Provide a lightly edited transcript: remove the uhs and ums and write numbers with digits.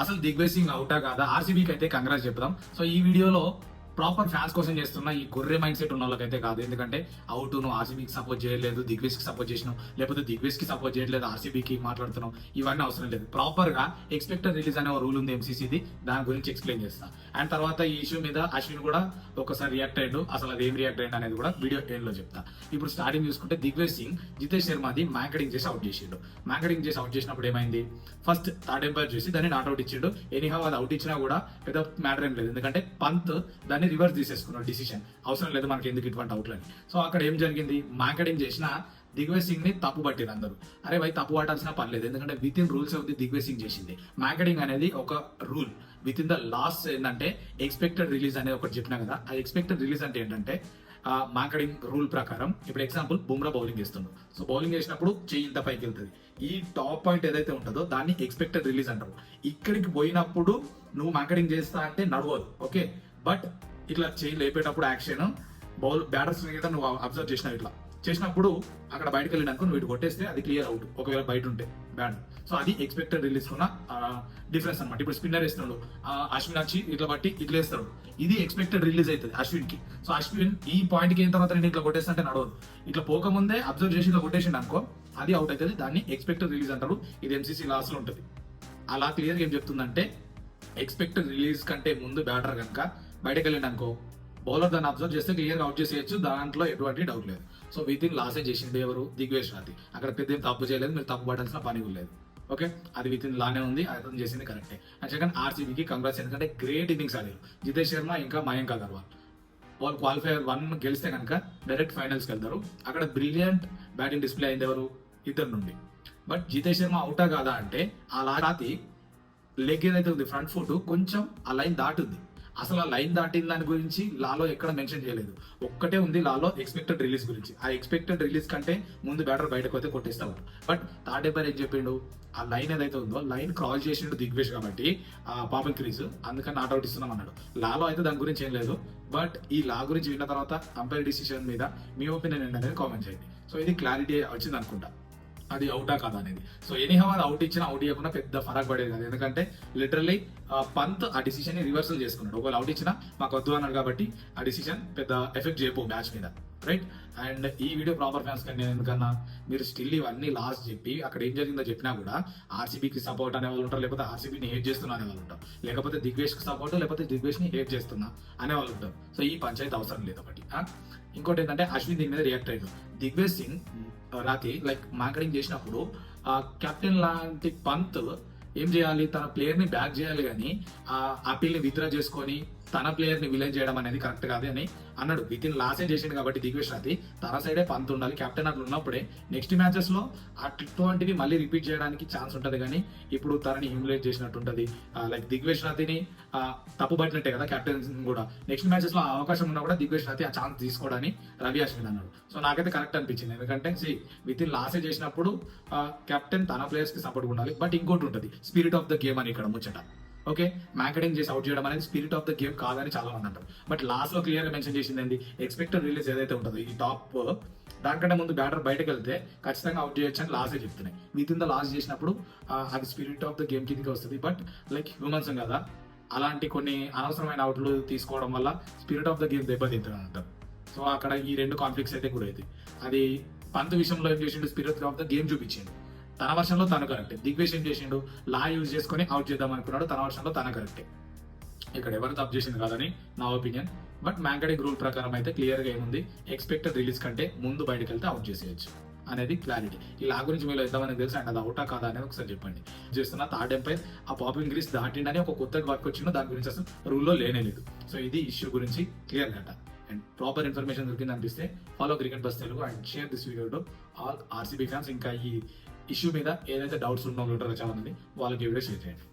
అసలు దిగ్విజయ్ సింగ్ అవుటా కాదా, ఆర్సీబీకి అయితే కంగ్రాట్స్ చెప్దాం. సో ఈ వీడియోలో ప్రాపర్ ఫ్యాన్స్ కోసం చేస్తున్న ఈ గొర్రె మైండ్ సెట్ ఉన్న వాళ్ళకైతే కాదు. ఎందుకంటే అవుట్ నువ్వు ఆర్సీబీకి సపోర్ట్ చేయలేదు, దిగ్విజయ్ కి సపోర్ట్ చేసినావు, లేకపోతే దిగ్విజయ్ కి సపోర్ట్ చేయట్లేదు ఆర్సీబీకి మాట్లాడుతున్నావు, ఇవన్నీ అవసరం లేదు. ప్రాపర్ గా ఎక్స్పెక్టెడ్ రిలీజ్ అనే రూల్ ఉంది ఎంసీసీది, దాని గురించి ఎక్స్ప్లెయిన్ చేస్తా. అండ్ తర్వాత ఈ ఇష్యూ మీద అశ్విన్ కూడా ఒకసారి రియాక్ట్ అయ్యాడు, అసలు అది ఏం రియాక్ట్ అయ్యింది అనేది కూడా వీడియో ఎండ్ లో చెప్తా. ఇప్పుడు స్టార్టింగ్ చూసుకుంటే దిగ్విజయ్ సింగ్ జితేష్ శర్మది మ్యాంకడింగ్ చేసి అవుట్ చేసిండు. మ్యాంకడింగ్ చేసి అవుట్ చేసినప్పుడు ఏమైంది, ఫస్ట్ థర్డ్ ఎంపైర్ చూసి దాన్ని నాట్ అవుట్ ఇచ్చిండు. ఎనీహౌ అది అవుట్ ఇచ్చినా కూడా పెద్ద మ్యాటర్ ఏం లేదు, ఎందుకంటే పంత్ దాన్ని రివర్స్ తీసేసుకున్నాడు. డిసిషన్ అవసరం లేదు మనకి ఎందుకు ఇటువంటి అవుట్లని. సో అక్కడ ఏం జరిగింది, మ్యాంకడింగ్ చేసిన దిగ్విజయ్ సింగ్ ని తప్పు పట్టిరు అందరూ. అరే భయ్ తప్పు పట్టాల్సిన పర్లేదు, ఎందుకంటే with in rules of the Digvijay Singh చేసింది. మ్యాంకడింగ్ అనేది ఒక rule with in the last ఏంటంటే ఎక్స్పెక్టెడ్ రిలీజ్ అనేది ఒకటి చెప్పినా కదా. ఆ ఎక్స్పెక్టెడ్ రిలీజ్ అంటే ఏంటంటే మ్యాంకడింగ్ రూల్ ప్రకారం ఇప్పుడు ఎగ్జాంపుల్ బుమ్రా బౌలింగ్ చేస్తుండు. సో బౌలింగ్ చేసినప్పుడు చెయ్యి ఇంత పైకి వెళ్తుంది, ఈ టాప్ పాయింట్ ఏదైతే ఉంటుందో దాన్ని ఎక్స్పెక్టెడ్ రిలీజ్ అంటారు. ఇక్కడికి పోయినప్పుడు నువ్వు మ్యాంకడింగ్ చేస్తా అంటే నడవదు, ఓకే. బట్ ఇట్లా చేయి లేపేటప్పుడు యాక్షన్ బ్యాటర్స్ మీద నువ్వు అబ్జర్వ్ చేసినావు, ఇట్లా చేసినప్పుడు అక్కడ బయటకు వెళ్ళినాక నువ్వు ఇటు కొట్టేస్తే అది క్లియర్ అవుట్, ఒకవేళ బయట ఉంటే బ్యాట్. సో అది ఎక్స్పెక్టెడ్ రిలీజ్ ఉన్న డిఫరెన్స్ అనమాట. ఇప్పుడు స్పిన్నర్ వేస్తున్నాడు, అశ్విన్ వచ్చి ఇట్లా బట్టి ఇట్లా వేస్తాడు, ఇది ఎక్స్పెక్టెడ్ రిలీజ్ అవుతుంది అశ్విన్ కి. సో అశ్విన్ ఈ పాయింట్ కి అయిన తర్వాత నేను ఇట్లా కొట్టేస్తే నడవదు, ఇట్లా పోకముందే అబ్జర్వ్ చేసి ఇట్లా కొట్టేసిండు అనుకో అది అవుట్ అవుతుంది, దాన్ని ఎక్స్పెక్టెడ్ రిలీజ్ అంటారు. ఇది ఎంసీసీ లాస్ లో ఉంటుంది. అలా క్లియర్ గా ఏం చెప్తుందంటే ఎక్స్పెక్టెడ్ రిలీజ్ కంటే ముందు బ్యాటర్ కనుక బయటకు వెళ్ళిండు అనుకో బౌలర్ దాన్ని అబ్జర్వ్ చేస్తే క్లియర్ అవుట్ చేసేయచ్చు, దాంట్లో ఎటువంటి డౌట్ లేదు. సో విత్ ఇన్ లాసే చేసింది ఎవరు, దిగ్విజయ్ సింగ్. అక్కడ పెద్ద ఏం తప్పు చేయలేదు, మీరు తప్పు పడాల్సిన పని లేదు, ఓకే. అది విత్ ఇన్ లానే ఉంది, అతను చేసింది కరెక్టే. అండ్ సెకండ్ ఆర్సీబీకి కంగ్రాట్స్, ఎందుకంటే గ్రేట్ ఇన్నింగ్స్ ఆడారు జితేష్ శర్మ ఇంకా మయాంక్ అగర్వాల్. వాళ్ళు క్వాలిఫైయర్ 1 గెలిస్తే కనుక డైరెక్ట్ ఫైనల్స్కి వెళ్తారు. అక్కడ బ్రిలియంట్ బ్యాటింగ్ డిస్ప్లే అయింది ఎవరు, ఇద్దరు నుండి. బట్ జితేష్ శర్మ అవుటా కాదా అంటే ఆ రాతి లెగ్ ఏదైతే ఉంది ఫ్రంట్ ఫుట్ కొంచెం ఆ లైన్ దాటుంది. అసలు ఆ లైన్ దాటిన దాని గురించి లాలో ఎక్కడ మెన్షన్ చేయలేదు, ఒక్కటే ఉంది లాలో ఎక్స్పెక్టెడ్ రిలీజ్ గురించి. ఆ ఎక్స్పెక్టెడ్ రిలీజ్ కంటే ముందు బ్యాటర్ బయటకు అయితే కొట్టేస్తాడు. బట్ థర్డ్ ఎంపైర్ ఏం చెప్పిండు, ఆ లైన్ ఏదైతే ఉందో లైన్ క్రాస్ చేసిండు దిగ్విజయ్ కాబట్టి ఆ పాపం క్రీజ్, అందుకని నాట్ అవుట్ ఇస్తున్నాం అన్నాడు. లాలో అయితే దాని గురించి ఏం లేదు. బట్ ఈ లా గురించి విన్న తర్వాత అంపైర్ డిసిషన్ మీద మీ ఒపీనియన్ ఏంటనేది కామెంట్ చేయండి. సో ఇది క్లారిటీ వచ్చింది అనుకుంటా, అది అవుటా కాదా అనేది. సో ఎనీహౌ అది అవుట్ ఇచ్చినా అవుట్ ఇవ్వకుండా పెద్ద ఫరక్ పడేది కాదు, ఎందుకంటే లిటరల్లీ పంత్ ఆ డిసిషన్ ని రివర్సల్ చేసుకున్నాడు. ఒకవేళ అవుట్ ఇచ్చినా మాకు వద్దు అన్నాడు కాబట్టి ఆ డిసిషన్ పెద్ద ఎఫెక్ట్ చేయబో మ్యాచ్ మీద, రైట్. అండ్ ఈ వీడియో ప్రాపర్ ఫ్యాన్స్ కానీ నేను ఎందుకన్నా, మీరు స్టిల్ ఇవన్నీ లాస్ట్ చెప్పి అక్కడ ఏం జరిగిందో చెప్పినా కూడా ఆర్సీబీకి సపోర్ట్ అనే వాళ్ళు ఉంటారు, లేకపోతే ఆర్సీబీని హేట్ చేస్తున్నా అనే వాళ్ళు ఉంటారు, లేకపోతే దిగ్విజయ్ కి సపోర్ట్ లేకపోతే దిగ్విజయ్ ని హేట్ చేస్తున్నా అనే వాళ్ళు ఉంటారు. సో ఈ పంచాయతీ అవసరం లేదు ఒకటి. ఇంకోటి ఏంటంటే అశ్విన్ దీని మీద రియాక్ట్ అయ్యాడు. దిగ్విజయ్ సింగ్ రాతి లైక్ మ్యాంకరింగ్ చేసినప్పుడు కెప్టెన్ లాంటి పంత్ ఏం చేయాలి, తన ప్లేయర్ ని బ్యాక్ చేయాలి, కానీ ఆ అపీల్ ని విత్డ్రా చేసుకొని తన ప్లేయర్ ని విలేజ్ చేయడం అనేది కరెక్ట్ కాదు అని అన్నాడు. విత్ ఇన్ లాసే చేసింది కాబట్టి దిగ్విజయ్ రాతి తన సైడే పంత్ ఉండాలి, కెప్టెన్ అట్లా ఉన్నప్పుడే నెక్స్ట్ మ్యాచెస్ లో అటువంటివి మళ్ళీ రిపీట్ చేయడానికి ఛాన్స్ ఉంటుంది. కానీ ఇప్పుడు తనని హ్యూమిలేట్ చేసినట్టు ఉంటుంది, లైక్ దిగ్విజయ్ రాతిని తప్పు పట్టినట్టే కదా కెప్టెన్ కూడా. నెక్స్ట్ మ్యాచెస్ లో అవకాశం ఉన్నా కూడా దిగ్విజయ్ రాతి ఆ ఛాన్స్ తీసుకోవడానికి రవి అశ్విన్ అన్నాడు. సో నాకైతే కరెక్ట్ అనిపించింది, ఎందుకంటే విత్ ఇన్ లాసే చేసినప్పుడు కెప్టెన్ తన ప్లేయర్స్ కి సపోర్ట్ ఉండాలి. బట్ ఇంకోటి ఉంటుంది స్పిరిట్ ఆఫ్ ద గేమ్ అని ఇక్కడ ముచ్చట, ఓకే. మ్యాంకడింగ్ చేసి అవుట్ చేయడం అనేది స్పిరిట్ ఆఫ్ ద గేమ్ కాదని చాలా మంది అంటారు. బట్ లాస్ట్ లో క్లియర్ గా మెన్షన్ చేసింది ఏంటి, ఎక్స్పెక్టెడ్ రిలీజ్ ఏదైతే ఉంటుందో ఈ టాప్ దానికంటే ముందు బ్యాటర్ బయటకు వెళ్తే ఖచ్చితంగా అవుట్ చేయొచ్చు అని లాసే చెప్తున్నాయి. విత్ ఇన్ ద లాస్ట్ చేసినప్పుడు అది స్పిరిట్ ఆఫ్ ద గేమ్ కిందకి వస్తుంది. బట్ లైక్ హ్యూమన్స్ కదా, అలాంటి కొన్ని అనవసరమైన అవుట్లు తీసుకోవడం వల్ల స్పిరిట్ ఆఫ్ ద గేమ్ దెబ్బతింటుంది అంటారు. సో అక్కడ ఈ రెండు కాన్ఫ్లిక్ట్స్ అయితే కూడా అయితే అది పంత్ విషయంలో ఏం చేసిండు, స్పిరిట్ ఆఫ్ ద గేమ్ చూపించిండు. తన వర్షంలో తను కరెక్టే. దిగ్విజయ్ ఏం చేసిండు, లా యూజ్ చేసుకొని అవుట్ చేద్దాం అనుకున్నాడు, తన వర్షంలో తన కరెక్టే. ఇక్కడ ఎవరు తప్పు చేసింది కాదని నా ఒపీనియన్. బట్ మ్యాంకడింగ్ రూల్ ప్రకారం అయితే క్లియర్ గా ఏముంది, ఎక్స్పెక్టెడ్ రిలీజ్ కంటే ముందు బయటకు వెళ్తే అవుట్ చేసేయచ్చు అనేది క్లారిటీ. ఈ లా గురించి మీరు ఎంతమంది తెలుసు అండ్ అది అవుటా కాదా అనేది ఒకసారి చెప్పండి. చేస్తున్న థర్డ్ ఎంపైర్ ఆ పాపింగ్ గ్రీస్ దాటిండని ఒక కొత్త వర్క్ వచ్చిందో దాని గురించి అసలు రూల్లో లేనే లేదు. సో ఇది ఇష్యూ గురించి క్లియర్ గా అండ్ ప్రాపర్ ఇన్ఫర్మేషన్ దొరికింది అనిపిస్తే follow cricket bus Telugu and share this video to all RCB fans. ఇంకా ఈ ఇష్యూ మీద ఏదైతే డౌట్స్ ఉన్నారో చాలా మంది వాళ్ళకి వీడియో షేర్ చేయండి.